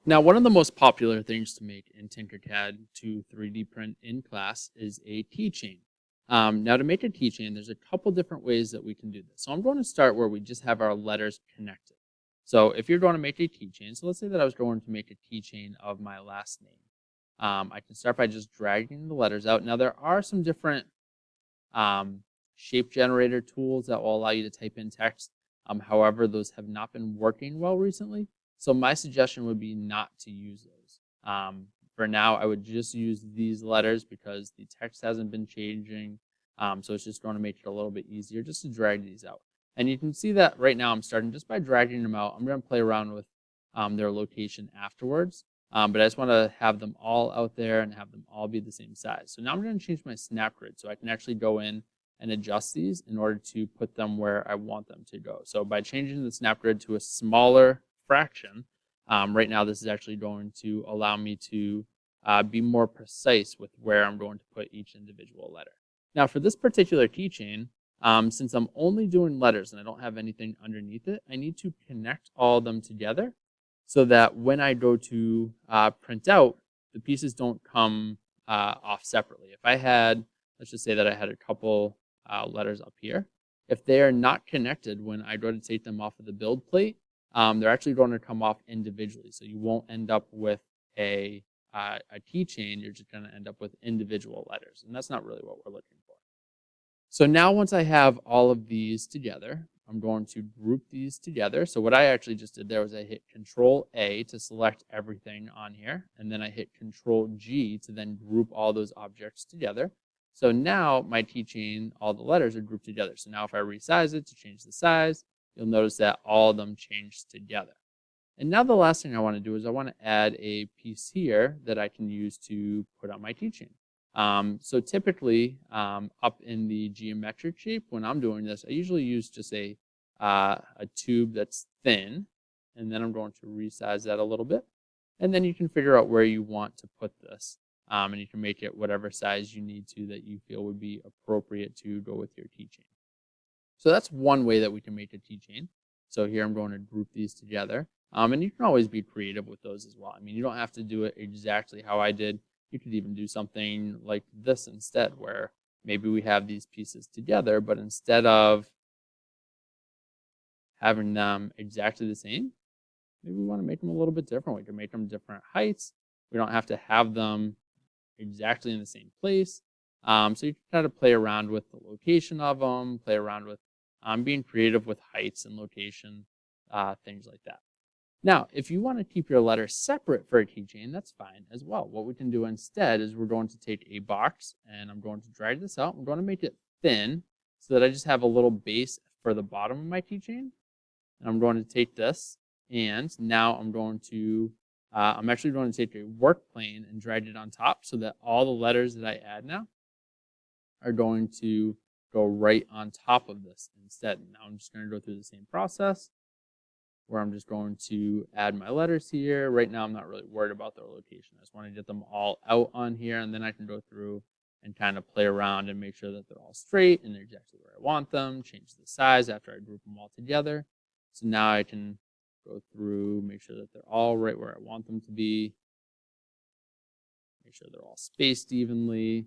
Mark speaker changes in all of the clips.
Speaker 1: Now, one of the most popular things to make in Tinkercad to 3D print in class is a keychain. Now, to make a keychain, there's a couple different ways that we can do this. So I'm going to start where we just have our letters connected. So if you're going to make a keychain, so let's say that I was going to make a keychain of my last name. I can start by just dragging the letters out. Now, there are some different shape generator tools that will allow you to type in text. However, those have not been working well recently. So my suggestion would be not to use those. For now, I would just use these letters because the text hasn't been changing. So it's just going to make it a little bit easier just to drag these out. And you can see that right now I'm starting just by dragging them out. I'm going to play around with their location afterwards. But I just want to have them all out there and have them all be the same size. So now I'm going to change my snap grid so I can actually go in and adjust these in order to put them where I want them to go. So by changing the snap grid to a smaller fraction, right now this is actually going to allow me to be more precise with where I'm going to put each individual letter. Now for this particular keychain, since I'm only doing letters and I don't have anything underneath it, I need to connect all of them together so that when I go to print out, the pieces don't come off separately. If I had, let's just say that I had a couple letters up here, if they are not connected when I go to take them off of the build plate, they're actually going to come off individually. So you won't end up with a keychain, you're just going to end up with individual letters. And that's not really what we're looking for. So now once I have all of these together, I'm going to group these together. So what I actually just did there was I hit Control A to select everything on here. And then I hit Control G to then group all those objects together. So now my keychain, all the letters are grouped together. So now if I resize it to change the size, you'll notice that all of them changed together. And now the last thing I want to do is I want to add a piece here that I can use to put on my keychain. So typically up in the geometric shape, when I'm doing this, I usually use just a tube that's thin, and then I'm going to resize that a little bit. And then you can figure out where you want to put this. And you can make it whatever size you need to that you feel would be appropriate to go with your keychain. So that's one way that we can make a keychain. So here I'm going to group these together. And you can always be creative with those as well. I mean, you don't have to do it exactly how I did. You could even do something like this instead, where maybe we have these pieces together, but instead of having them exactly the same, maybe we want to make them a little bit different. We can make them different heights. We don't have to have them exactly in the same place. So you can kind of play around with the location of them, play around with being creative with heights and location, things like that. Now, if you want to keep your letters separate for a keychain, that's fine as well. What we can do instead is we're going to take a box and I'm going to drag this out. I'm going to make it thin so that I just have a little base for the bottom of my keychain. And I'm going to take this and now I'm actually going to take a work plane and drag it on top so that all the letters that I add now are going to go right on top of this instead. Now I'm just going to go through the same process where I'm just going to add my letters here. Right now I'm not really worried about their location. I just want to get them all out on here, and then I can go through and kind of play around and make sure that they're all straight and they're exactly where I want them, change the size after I group them all together. So now I can go through, make sure that they're all right where I want them to be, make sure they're all spaced evenly.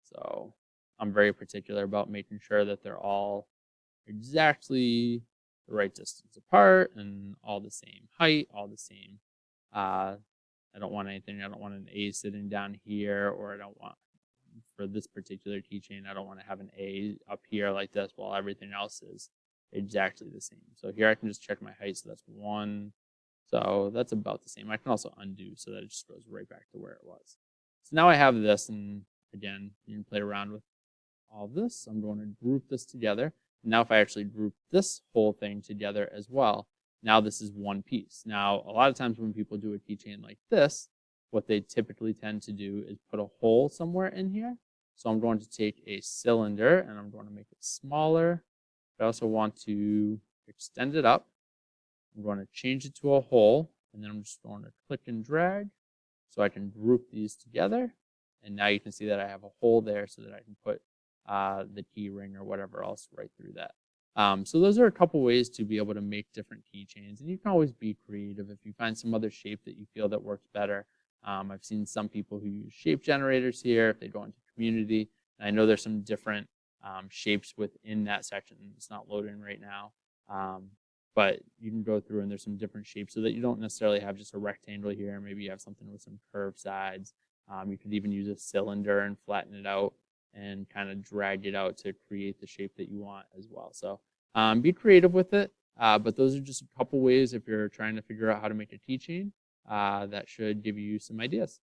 Speaker 1: So I'm very particular about making sure that they're all exactly the right distance apart and all the same height, all the same. I don't want anything. I don't want an A sitting down here, or I don't want, for this particular keychain, I don't want to have an A up here like this while everything else is exactly the same. So here I can just check my height. So that's 1. So that's about the same. I can also undo so that it just goes right back to where it was. So now I have this, and again, you can play around with all this. I'm going to group this together. Now if I actually group this whole thing together as well, now this is one piece. Now a lot of times when people do a keychain like this, what they typically tend to do is put a hole somewhere in here. So I'm going to take a cylinder and I'm going to make it smaller. I also want to extend it up. I'm going to change it to a hole, and then I'm just going to click and drag so I can group these together. And now you can see that I have a hole there so that I can put the key ring or whatever else right through that. So those are a couple ways to be able to make different keychains, and you can always be creative if you find some other shape that you feel that works better. I've seen some people who use shape generators here if they go into community. And I know there's some different shapes within that section. It's not loading right now, but you can go through and there's some different shapes so that you don't necessarily have just a rectangle here. Maybe you have something with some curved sides. You could even use a cylinder and flatten it out and kind of drag it out to create the shape that you want as well. So be creative with it, but those are just a couple ways if you're trying to figure out how to make a keychain that should give you some ideas.